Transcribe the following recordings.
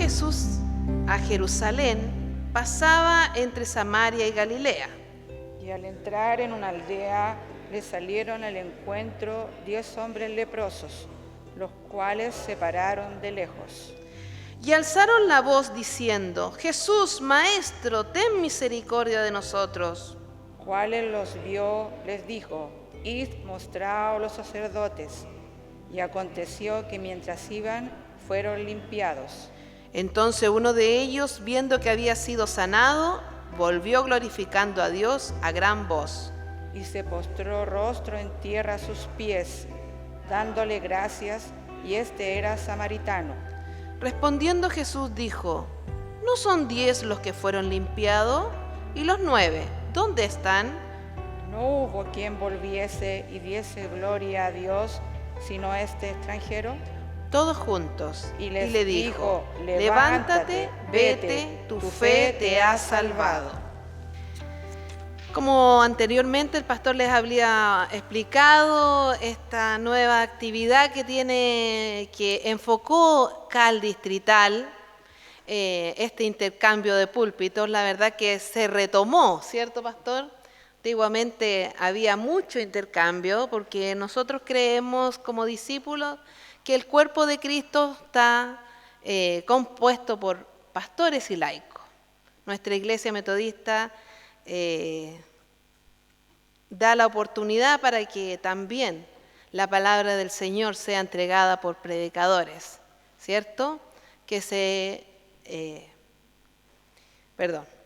Jesús a Jerusalén, pasaba entre Samaria y Galilea. Y al entrar en una aldea, le salieron al encuentro 10 hombres leprosos, los cuales se pararon de lejos. Y alzaron la voz diciendo: Jesús, Maestro, ten misericordia de nosotros. Cuales los vio, les dijo: Id, mostraos los sacerdotes. Y aconteció que mientras iban, fueron limpiados. Entonces uno de ellos, viendo que había sido sanado, volvió glorificando a Dios a gran voz. Y se postró rostro en tierra a sus pies, dándole gracias, y este era samaritano. Respondiendo Jesús dijo: ¿No son 10 los que fueron limpiados? ¿Y los 9, dónde están? No hubo quien volviese y diese gloria a Dios, sino este extranjero. Todos juntos. Y le dijo: levántate, vete, tu fe te ha salvado. Como anteriormente el pastor les había explicado, esta nueva actividad que enfocó CAL Distrital, este intercambio de púlpitos, la verdad que se retomó, ¿cierto, pastor? Antiguamente había mucho intercambio porque nosotros creemos como discípulos que el cuerpo de Cristo está compuesto por pastores y laicos. Nuestra iglesia metodista da la oportunidad para que también la palabra del Señor sea entregada por predicadores, ¿cierto?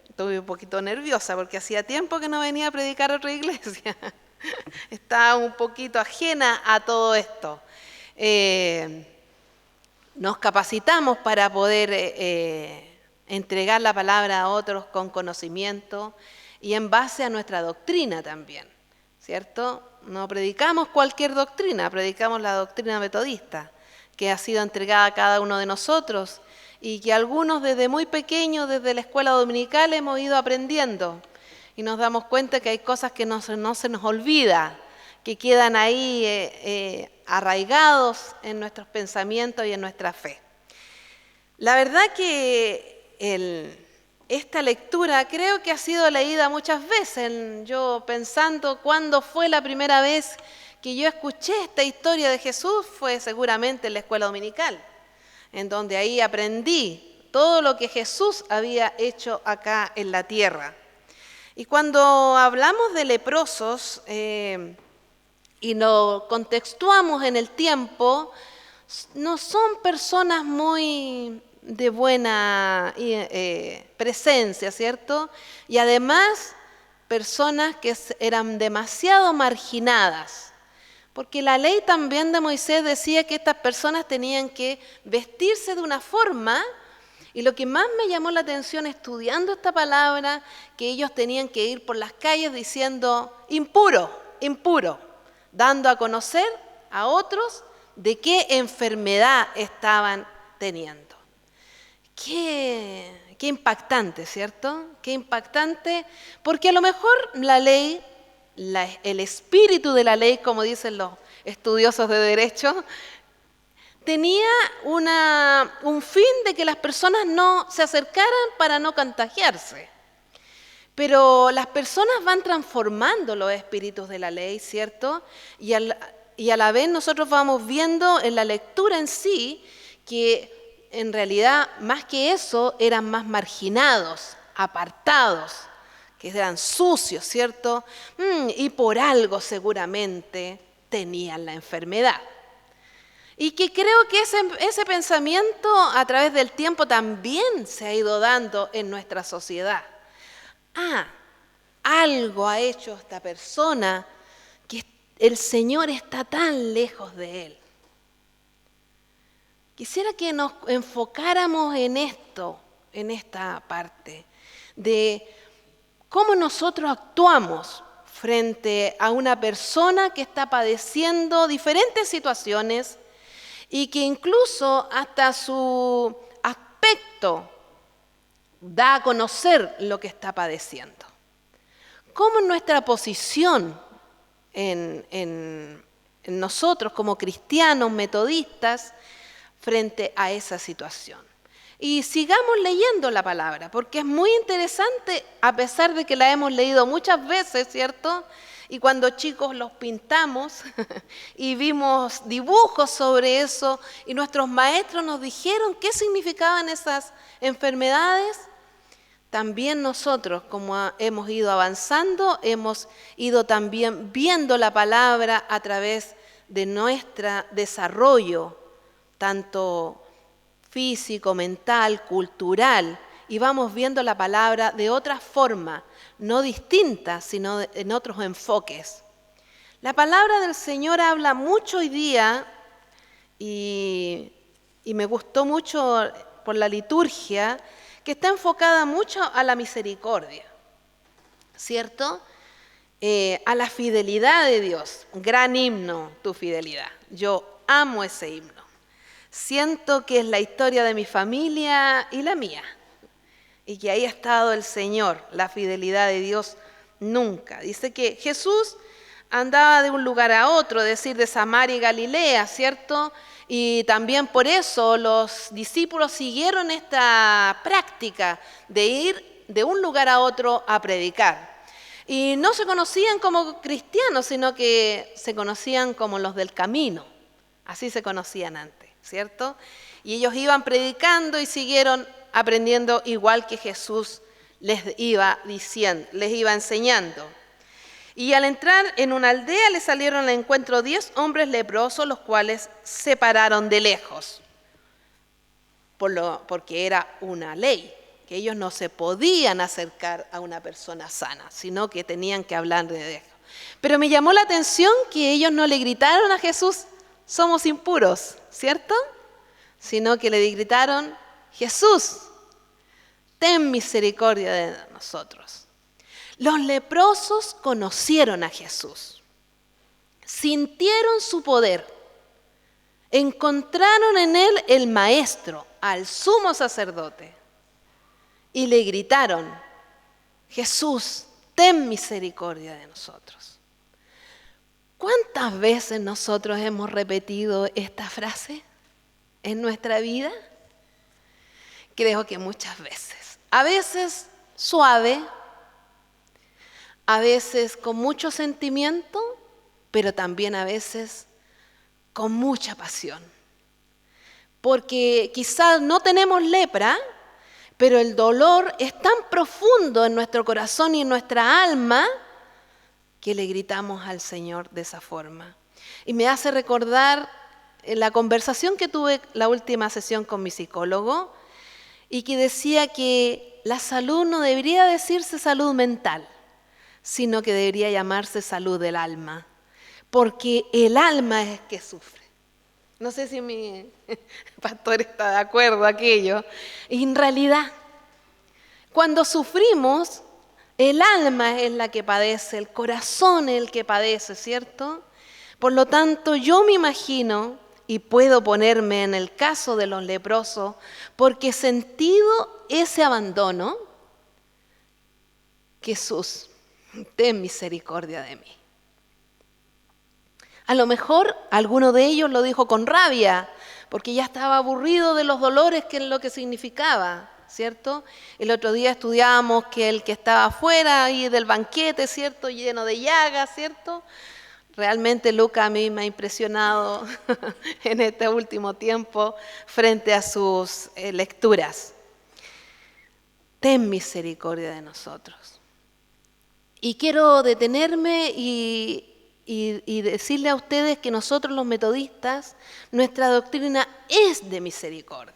Estuve un poquito nerviosa porque hacía tiempo que no venía a predicar a otra iglesia. Estaba un poquito ajena a todo esto. Nos capacitamos para poder entregar la palabra a otros con conocimiento y en base a nuestra doctrina también, ¿cierto? No predicamos cualquier doctrina, predicamos la doctrina metodista que ha sido entregada a cada uno de nosotros y que algunos desde muy pequeños, desde la escuela dominical, hemos ido aprendiendo y nos damos cuenta que hay cosas que no se nos olvida, que quedan ahí arraigados en nuestros pensamientos y en nuestra fe. La verdad que esta lectura creo que ha sido leída muchas veces. Yo pensando cuándo fue la primera vez que yo escuché esta historia de Jesús, fue seguramente en la escuela dominical, en donde ahí aprendí todo lo que Jesús había hecho acá en la tierra. Y cuando hablamos de leprosos y lo contextuamos en el tiempo, no son personas muy de buena presencia, ¿cierto? Y además personas que eran demasiado marginadas, porque la ley también de Moisés decía que estas personas tenían que vestirse de una forma, y lo que más me llamó la atención estudiando esta palabra, que ellos tenían que ir por las calles diciendo impuro, impuro, dando a conocer a otros de qué enfermedad estaban teniendo. Qué impactante, ¿cierto? Qué impactante, porque a lo mejor la ley, el espíritu de la ley, como dicen los estudiosos de derecho, tenía un fin de que las personas no se acercaran para no contagiarse. Pero las personas van transformando los espíritus de la ley, ¿cierto? Y a la vez nosotros vamos viendo en la lectura en sí que en realidad, más que eso, eran más marginados, apartados, que eran sucios, ¿cierto? Y por algo seguramente tenían la enfermedad. Y que creo que ese pensamiento a través del tiempo también se ha ido dando en nuestra sociedad. Algo ha hecho esta persona que el Señor está tan lejos de él. Quisiera que nos enfocáramos en esto, en esta parte, de cómo nosotros actuamos frente a una persona que está padeciendo diferentes situaciones y que incluso hasta su aspecto da a conocer lo que está padeciendo. ¿Cómo nuestra posición en nosotros como cristianos metodistas frente a esa situación? Y sigamos leyendo la palabra, porque es muy interesante, a pesar de que la hemos leído muchas veces, ¿cierto? Y cuando chicos los pintamos y vimos dibujos sobre eso, y nuestros maestros nos dijeron qué significaban esas enfermedades, también nosotros, como hemos ido avanzando, hemos ido también viendo la palabra a través de nuestro desarrollo, tanto físico, mental, cultural, y vamos viendo la palabra de otra forma, no distinta, sino en otros enfoques. La palabra del Señor habla mucho hoy día, y me gustó mucho por la liturgia, que está enfocada mucho a la misericordia, ¿cierto? A la fidelidad de Dios. Gran himno, tu fidelidad. Yo amo ese himno. Siento que es la historia de mi familia y la mía. Y que ahí ha estado el Señor, la fidelidad de Dios nunca. Dice que Jesús andaba de un lugar a otro, es decir, de Samaria y Galilea, ¿cierto? Y también por eso los discípulos siguieron esta práctica de ir de un lugar a otro a predicar. Y no se conocían como cristianos, sino que se conocían como los del camino. Así se conocían antes, ¿cierto? Y ellos iban predicando y siguieron aprendiendo igual que Jesús les iba diciendo, les iba enseñando. Y al entrar en una aldea le salieron al encuentro 10 hombres leprosos, los cuales se pararon de lejos, porque era una ley, que ellos no se podían acercar a una persona sana, sino que tenían que hablar de lejos. Pero me llamó la atención que ellos no le gritaron a Jesús, somos impuros, ¿cierto? Sino que le gritaron, Jesús, ten misericordia de nosotros. Los leprosos conocieron a Jesús, sintieron su poder, encontraron en él el maestro, al sumo sacerdote, y le gritaron, Jesús, ten misericordia de nosotros. ¿Cuántas veces nosotros hemos repetido esta frase en nuestra vida? Creo que muchas veces. A veces suave, a veces con mucho sentimiento, pero también a veces con mucha pasión. Porque quizás no tenemos lepra, pero el dolor es tan profundo en nuestro corazón y en nuestra alma que le gritamos al Señor de esa forma. Y me hace recordar la conversación que tuve la última sesión con mi psicólogo y que decía que la salud no debería decirse salud mental, sino que debería llamarse salud del alma, porque el alma es el que sufre. No sé si mi pastor está de acuerdo aquello. Y en realidad, cuando sufrimos, el alma es la que padece, el corazón es el que padece, ¿cierto? Por lo tanto, yo me imagino y puedo ponerme en el caso de los leprosos, porque he sentido ese abandono. Jesús, ten misericordia de mí. A lo mejor alguno de ellos lo dijo con rabia, porque ya estaba aburrido de los dolores, que es lo que significaba, ¿cierto? El otro día estudiábamos que el que estaba afuera ahí del banquete, ¿cierto? Lleno de llagas, ¿cierto? Realmente Lucas a mí me ha impresionado en este último tiempo frente a sus lecturas. Ten misericordia de nosotros. Y quiero detenerme y decirle a ustedes que nosotros los metodistas, nuestra doctrina es de misericordia.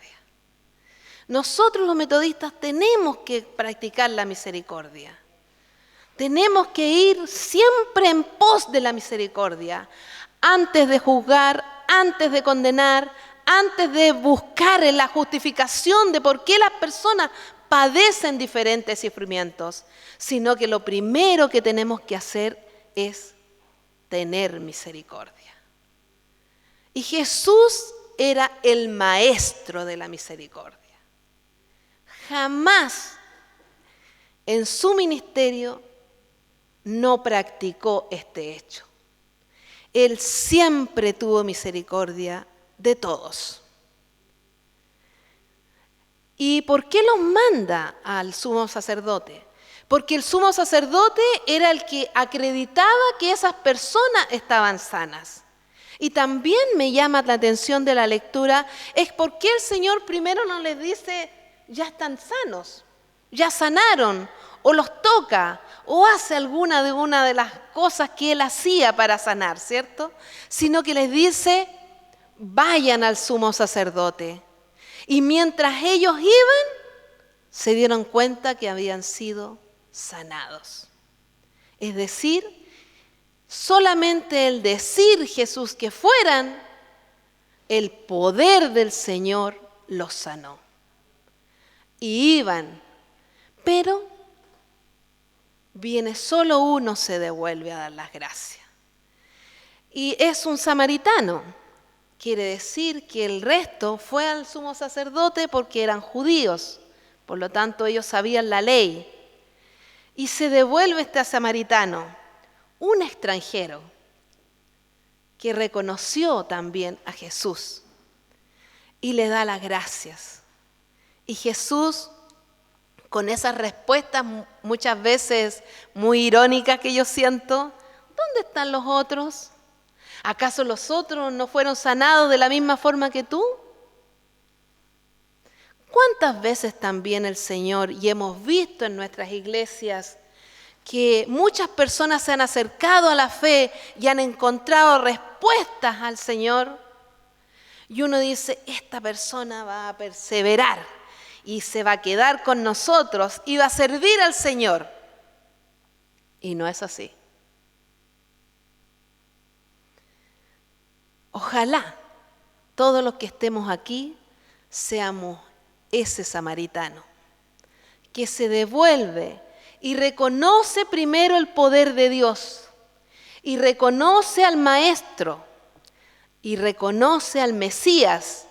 Nosotros los metodistas tenemos que practicar la misericordia. Tenemos que ir siempre en pos de la misericordia, antes de juzgar, antes de condenar, antes de buscar la justificación de por qué las personas padecen diferentes sufrimientos, sino que lo primero que tenemos que hacer es tener misericordia. Y Jesús era el maestro de la misericordia. Jamás en su ministerio no practicó este hecho. Él siempre tuvo misericordia de todos. ¿Y por qué los manda al sumo sacerdote? Porque el sumo sacerdote era el que acreditaba que esas personas estaban sanas. Y también me llama la atención de la lectura, es por qué el Señor primero no les dice, ya están sanos, ya sanaron, o los toca, o hace alguna de las cosas que Él hacía para sanar, ¿cierto? Sino que les dice, vayan al sumo sacerdote. Y mientras ellos iban, se dieron cuenta que habían sido sanados. Es decir, solamente el decir Jesús que fueran, el poder del Señor los sanó. Y iban, pero viene solo uno, se devuelve a dar las gracias. Y es un samaritano. Quiere decir que el resto fue al sumo sacerdote porque eran judíos. Por lo tanto, ellos sabían la ley. Y se devuelve este samaritano, un extranjero, que reconoció también a Jesús y le da las gracias. Y Jesús, con esas respuestas muchas veces muy irónicas que yo siento, ¿dónde están los otros? ¿Acaso los otros no fueron sanados de la misma forma que tú? ¿Cuántas veces también el Señor, y hemos visto en nuestras iglesias, que muchas personas se han acercado a la fe y han encontrado respuestas al Señor? Y uno dice, esta persona va a perseverar y se va a quedar con nosotros y va a servir al Señor. Y no es así. Ojalá todos los que estemos aquí seamos ese samaritano que se devuelve y reconoce primero el poder de Dios y reconoce al Maestro y reconoce al Mesías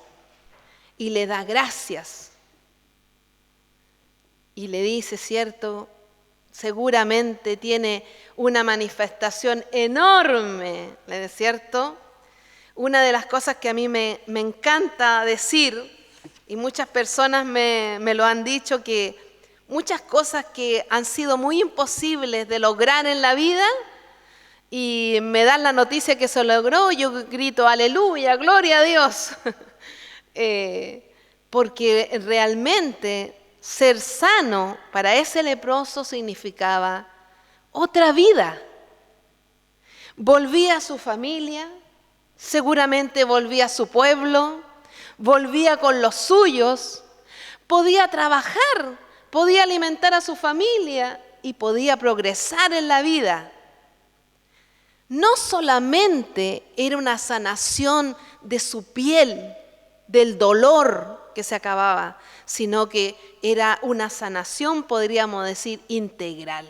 y le da gracias y le dice, cierto, seguramente tiene una manifestación enorme, ¿cierto? Una de las cosas que a mí me encanta decir, y muchas personas me lo han dicho, que muchas cosas que han sido muy imposibles de lograr en la vida, y me dan la noticia que se logró, yo grito, aleluya, gloria a Dios. Porque realmente ser sano para ese leproso significaba otra vida. Volvía a su familia, seguramente volvía a su pueblo, volvía con los suyos, podía trabajar, podía alimentar a su familia y podía progresar en la vida. No solamente era una sanación de su piel, del dolor que se acababa, sino que era una sanación, podríamos decir, integral.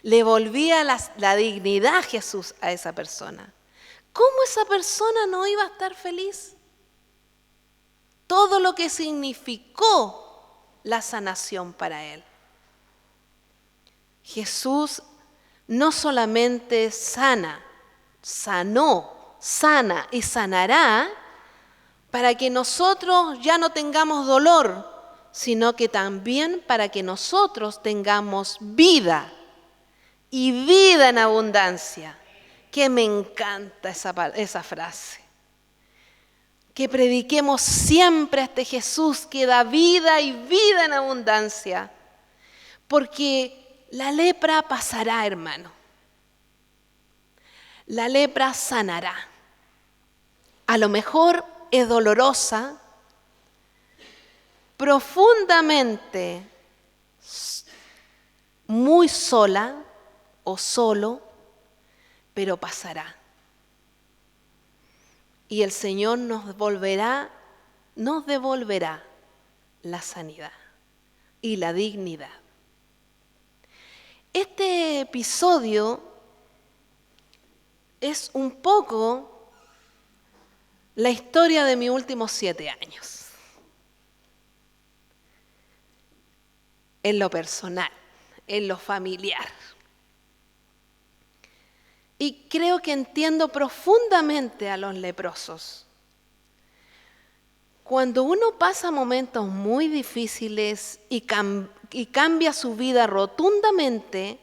Le volvía la dignidad Jesús a esa persona. ¿Cómo esa persona no iba a estar feliz? Todo lo que significó la sanación para él. Jesús no solamente sanó, sana y sanará para que nosotros ya no tengamos dolor, sino que también para que nosotros tengamos vida y vida en abundancia. Que me encanta esa frase. Que prediquemos siempre a este Jesús que da vida y vida en abundancia. Porque la lepra pasará, hermano. La lepra sanará. A lo mejor es dolorosa, profundamente muy sola o solo, pero pasará. Y el Señor nos devolverá la sanidad y la dignidad. Este episodio es un poco la historia de mis últimos 7 años. En lo personal, en lo familiar. Y creo que entiendo profundamente a los leprosos. Cuando uno pasa momentos muy difíciles y cambia su vida rotundamente,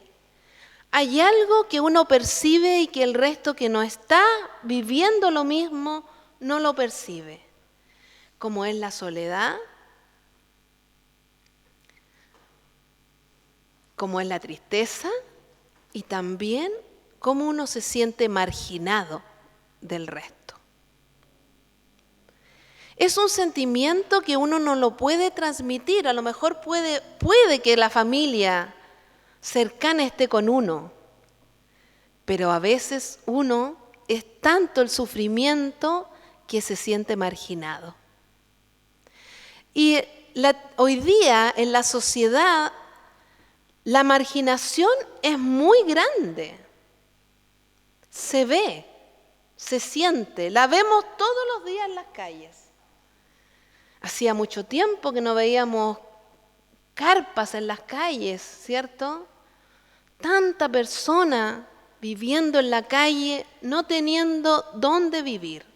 hay algo que uno percibe y que el resto que no está viviendo lo mismo no lo percibe, como es la soledad, como es la tristeza y también cómo uno se siente marginado del resto. Es un sentimiento que uno no lo puede transmitir, a lo mejor puede que la familia cercana esté con uno, pero a veces uno es tanto el sufrimiento que se siente marginado. Y hoy día en la sociedad la marginación es muy grande, se ve, se siente, la vemos todos los días en las calles. Hacía mucho tiempo que no veíamos carpas en las calles, ¿cierto? Tanta persona viviendo en la calle, no teniendo dónde vivir.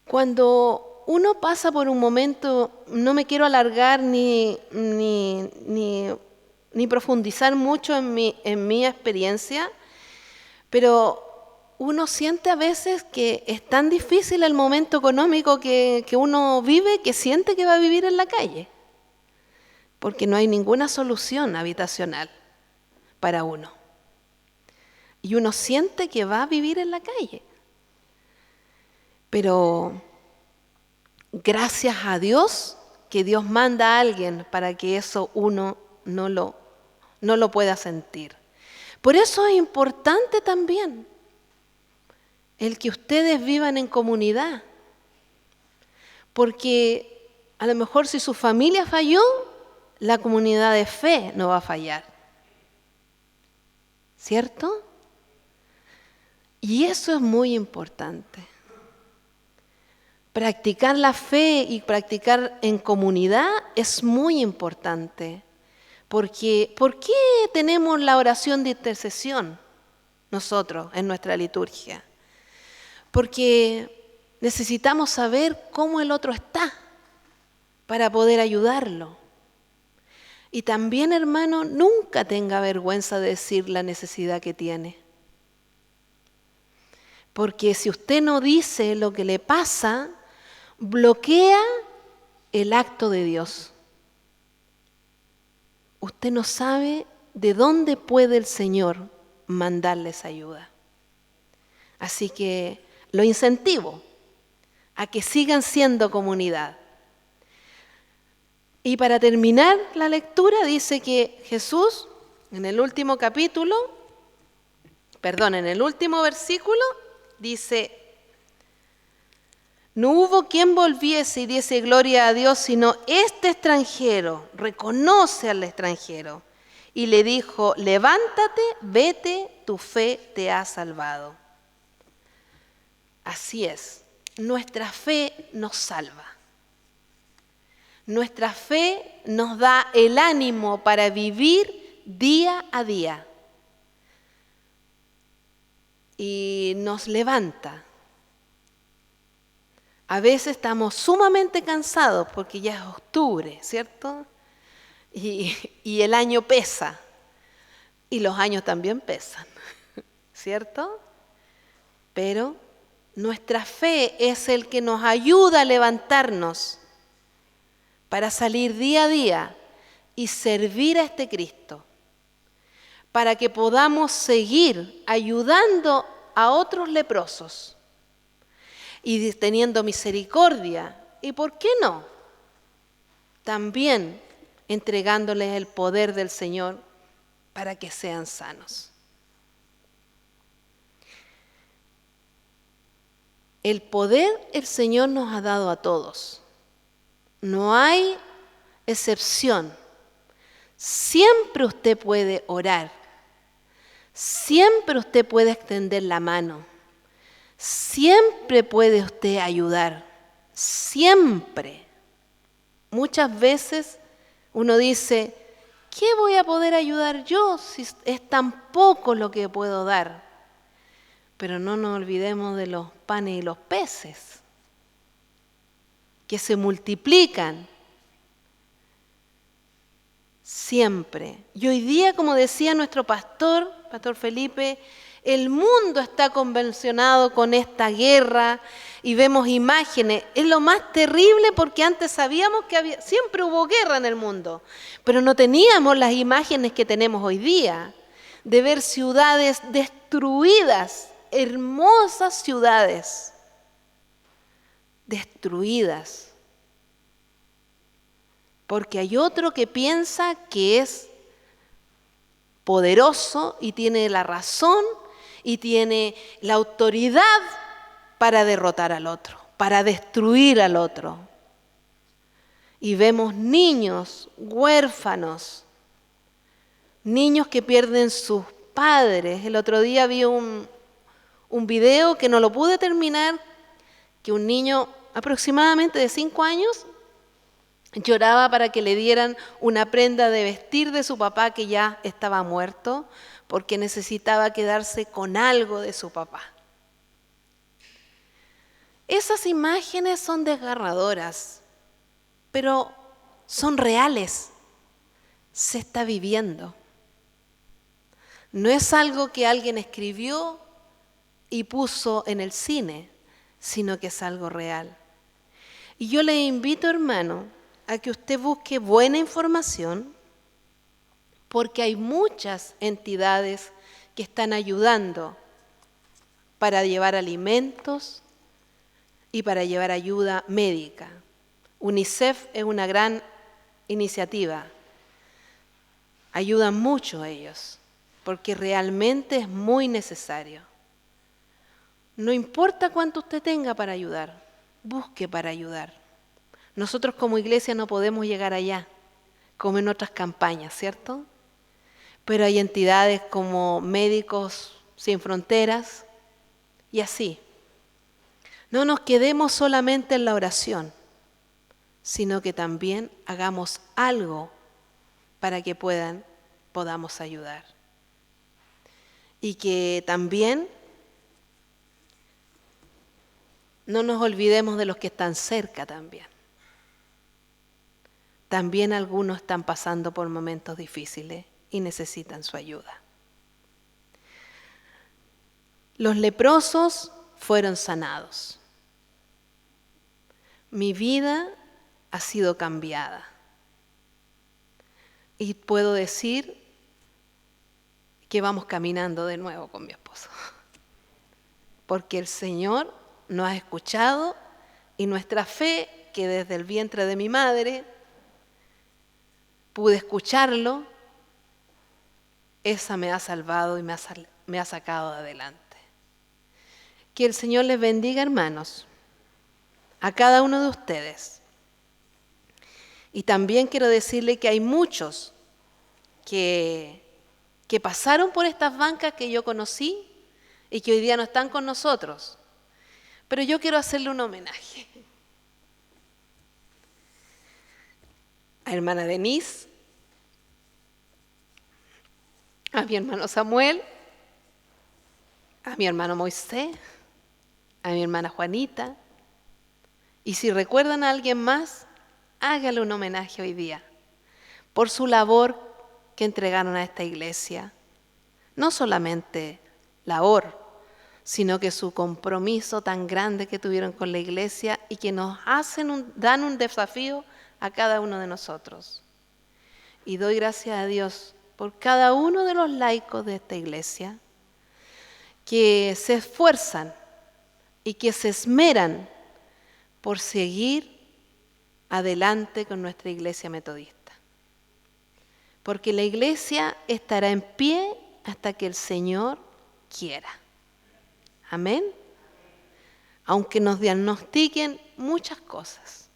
Cuando uno pasa por un momento, no me quiero alargar ni profundizar mucho en mi experiencia, pero uno siente a veces que es tan difícil el momento económico que uno vive, que siente que va a vivir en la calle, porque no hay ninguna solución habitacional para uno. Y uno siente que va a vivir en la calle. Pero gracias a Dios, que Dios manda a alguien para que eso uno no lo pueda sentir. Por eso es importante también el que ustedes vivan en comunidad, porque a lo mejor si su familia falló, la comunidad de fe no va a fallar, ¿cierto? Y eso es muy importante. Practicar la fe y practicar en comunidad es muy importante, porque ¿por qué tenemos la oración de intercesión nosotros en nuestra liturgia? Porque necesitamos saber cómo el otro está para poder ayudarlo. Y también, hermano, nunca tenga vergüenza de decir la necesidad que tiene. Porque si usted no dice lo que le pasa, bloquea el acto de Dios. Usted no sabe de dónde puede el Señor mandarles ayuda. Así que lo incentivo a que sigan siendo comunidad. Y para terminar la lectura dice que Jesús, en el último versículo, dice: no hubo quien volviese y diese gloria a Dios, sino este extranjero. Reconoce al extranjero. Y le dijo: levántate, vete, tu fe te ha salvado. Así es, nuestra fe nos salva. Nuestra fe nos da el ánimo para vivir día a día. Y nos levanta. A veces estamos sumamente cansados porque ya es octubre, ¿cierto? Y el año pesa. Y los años también pesan, ¿cierto? Pero nuestra fe es el que nos ayuda a levantarnos para salir día a día y servir a este Cristo, para que podamos seguir ayudando a otros leprosos y teniendo misericordia, y ¿por qué no? También entregándoles el poder del Señor para que sean sanos. El poder el Señor nos ha dado a todos. No hay excepción. Siempre usted puede orar. Siempre usted puede extender la mano. Siempre puede usted ayudar. Siempre. Muchas veces uno dice: ¿qué voy a poder ayudar yo si es tan poco lo que puedo dar? Pero no nos olvidemos de los panes y los peces, que se multiplican siempre. Y hoy día, como decía nuestro pastor Felipe, el mundo está convencionado con esta guerra y vemos imágenes. Es lo más terrible porque antes sabíamos que siempre hubo guerra en el mundo, pero no teníamos las imágenes que tenemos hoy día, de ver ciudades destruidas, hermosas ciudades destruidas. Porque hay otro que piensa que es poderoso y tiene la razón y tiene la autoridad para derrotar al otro, para destruir al otro. Y vemos niños huérfanos, niños que pierden sus padres. El otro día vi un video que no lo pude terminar, que un niño aproximadamente de 5 años lloraba para que le dieran una prenda de vestir de su papá que ya estaba muerto, porque necesitaba quedarse con algo de su papá. Esas imágenes son desgarradoras, pero son reales. Se está viviendo. No es algo que alguien escribió y puso en el cine, sino que es algo real. Y yo le invito, hermano, a que usted busque buena información, porque hay muchas entidades que están ayudando para llevar alimentos y para llevar ayuda médica. UNICEF es una gran iniciativa. Ayudan mucho ellos, porque realmente es muy necesario. No importa cuánto usted tenga para ayudar, busque para ayudar. Nosotros como iglesia no podemos llegar allá, como en otras campañas, ¿cierto? Pero hay entidades como Médicos Sin Fronteras y así. No nos quedemos solamente en la oración, sino que también hagamos algo para que podamos ayudar. Y que también no nos olvidemos de los que están cerca también. También algunos están pasando por momentos difíciles y necesitan su ayuda. Los leprosos fueron sanados. Mi vida ha sido cambiada. Y puedo decir que vamos caminando de nuevo con mi esposo. Porque el Señor nos ha escuchado y nuestra fe, que desde el vientre de mi madre pude escucharlo, esa me ha salvado y me ha sacado adelante. Que el Señor les bendiga, hermanos, a cada uno de ustedes. Y también quiero decirle que hay muchos que pasaron por estas bancas que yo conocí y que hoy día no están con nosotros. Pero yo quiero hacerle un homenaje a hermana Denise, a mi hermano Samuel, a mi hermano Moisés, a mi hermana Juanita. Y si recuerdan a alguien más, hágale un homenaje hoy día por su labor que entregaron a esta iglesia. No solamente labor, sino que su compromiso tan grande que tuvieron con la iglesia y que nos dan un desafío a cada uno de nosotros. Y doy gracias a Dios por cada uno de los laicos de esta iglesia que se esfuerzan y que se esmeran por seguir adelante con nuestra iglesia metodista. Porque la iglesia estará en pie hasta que el Señor quiera. Amén. Aunque nos diagnostiquen muchas cosas.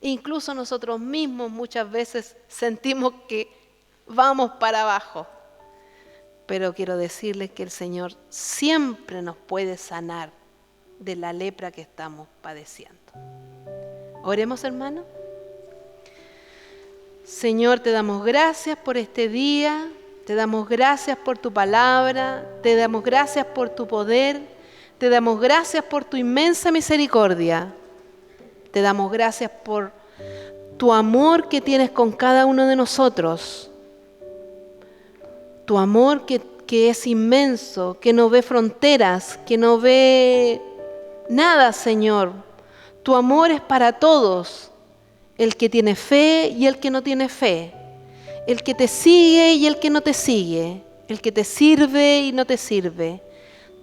Incluso nosotros mismos muchas veces sentimos que vamos para abajo. Pero quiero decirles que el Señor siempre nos puede sanar de la lepra que estamos padeciendo. Oremos, hermano. Señor, te damos gracias por este día, te damos gracias por tu palabra, te damos gracias por tu poder, Te damos gracias por tu inmensa misericordia. Te damos gracias por tu amor que tienes con cada uno de nosotros. Tu amor que es inmenso, que no ve fronteras, que no ve nada, Señor. Tu amor es para todos, el que tiene fe y el que no tiene fe, el que te sigue y el que no te sigue, el que te sirve y no te sirve.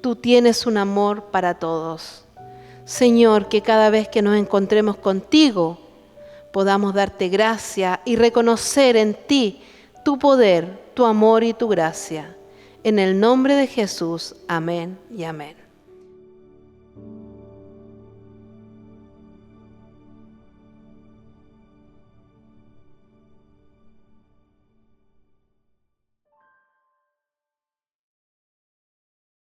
Tú tienes un amor para todos. Señor, que cada vez que nos encontremos contigo, podamos darte gracia y reconocer en ti tu poder, tu amor y tu gracia. En el nombre de Jesús, amén y amén.